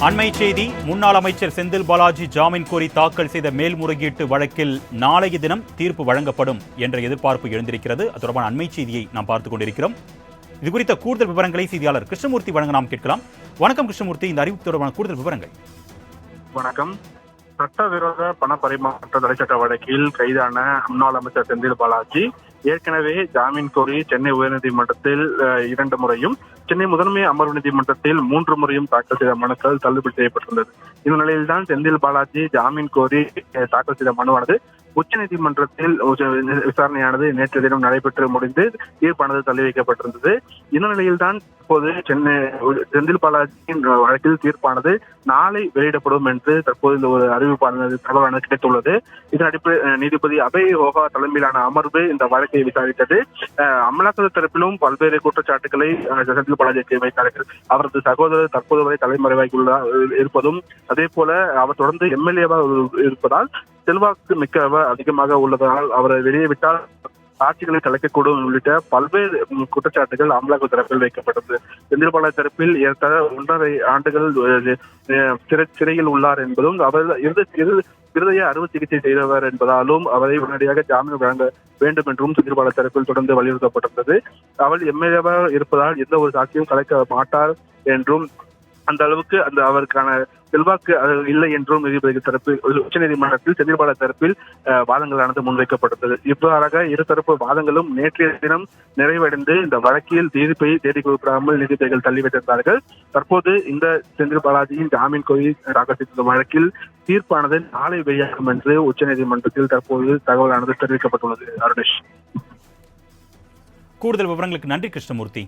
அண்மை செய்தி. முன்னாள் அமைச்சர் செந்தில் பாலாஜி ஜாமீன் கோரி தாக்கல் செய்த மேல்முறையீட்டு வழக்கில் நாளைய தினம் தீர்ப்பு வழங்கப்படும் என்ற எதிர்பார்ப்பு எழுந்திருக்கிறது. அது தொடர்பான அண்மை செய்தியை நாம் பார்த்துக் கொண்டிருக்கிறோம். இது குறித்த கூடுதல் விவரங்களை செய்தியாளர் கிருஷ்ணமூர்த்தி வழங்க நாம் கேட்கலாம். வணக்கம் கிருஷ்ணமூர்த்தி, இந்த அறிவிப்பு தொடர்பான கூடுதல் விவரங்கள். வணக்கம். சட்டவிரோத பண பரிமாற்ற தடை சட்ட வழக்கில் கைதான முன்னாள் அமைச்சர் செந்தில் பாலாஜி ஏற்கனவே ஜாமீன் கோரி சென்னை உயர்நீதிமன்றத்தில் 2 முறையும், சென்னை முதன்மை அமர்வு நீதிமன்றத்தில் 3 முறையும் தாக்கல் செய்த மனுக்கள் தள்ளுபடி செய்யப்பட்டுள்ளது. இந்த நிலையில்தான் செந்தில் பாலாஜி ஜாமீன் கோரி தாக்கல் செய்த மனுவானது உச்சநீதிமன்றத்தில் விசாரணையானது நேற்று தினம் நடைபெற்று முடிந்து தீர்ப்பானது தள்ளி வைக்கப்பட்டிருந்தது. இந்த நிலையில்தான் தற்போது செந்தில் பாலாஜியின் வழக்கில் தீர்ப்பானது நாளை வெளியிடப்படும் என்று தற்போது இந்த ஒரு அறிவிப்பானது தகவலானது கிடைத்துள்ளது. இதன் அடிப்படையில் நீதிபதி அபய் ஓகா தலைமையிலான அமர்வு இந்த வழக்கை விசாரித்தது. அமலாக்கத்துறை தரப்பிலும் பல்வேறு குற்றச்சாட்டுகளை செந்தில் பாலாஜிக்கு வைத்தார்கள். அவரது சகோதரர் தற்போது வரை தலைமறைவாக இருப்பதும், அதே போல அவர் தொடர்ந்து எம்எல்ஏவாக இருப்பதால் செல்வாக்கு மிக்கவர் அதிகமாக உள்ளதால் அவரை வெளியே விட்டால் ஆட்சிகளை கலைக்கக்கூடும் உள்ளிட்ட பல்வேறு குற்றச்சாட்டுகள் அமலாக்க தரப்பில் வைக்கப்பட்டது. செந்தில் பாலாஜி தரப்பில் ஏற்ற 1.5 ஆண்டுகள் சிறையில் உள்ளார் என்பதும், அவர் இருதய அறுவை சிகிச்சை செய்தவர் என்பதாலும் அவரை உடனடியாக ஜாமீன் வழங்க வேண்டும் என்றும் செந்தில் பாலாஜி தரப்பில் தொடர்ந்து வலியுறுத்தப்பட்டிருந்தது. அவர் எம்எல்ஏவாக இருப்பதால் எந்த ஒரு சாட்சியும் கலைக்க மாட்டார் என்றும், அந்த அளவுக்கு அவருக்கான செல்வாக்கு இல்லை என்றும் நீதிபதிகள் தரப்பில் உச்சநீதிமன்றத்தில் செந்தில் பாலாஜி தரப்பில் வாதங்களானது முன்வைக்கப்பட்டது. இவ்வாறாக இருதரப்பு வாதங்களும் நேற்றைய தினம் நிறைவடைந்து இந்த வழக்கில் தீர்ப்பை தேடி கொடுக்காமல் நீதிபதிகள் தள்ளி வைத்திருந்தார்கள். தற்போது இந்த செந்தில் பாலாஜியின் ஜாமீன் கோரி தாக்கல் செய்த வழக்கில் தீர்ப்பானது நாளை வெளியாகும் என்று உச்சநீதிமன்றத்தில் தற்போது தகவலானது தெரிவிக்கப்பட்டுள்ளது. அருணேஷ், கூடுதல் விவரங்களுக்கு நன்றி கிருஷ்ணமூர்த்தி.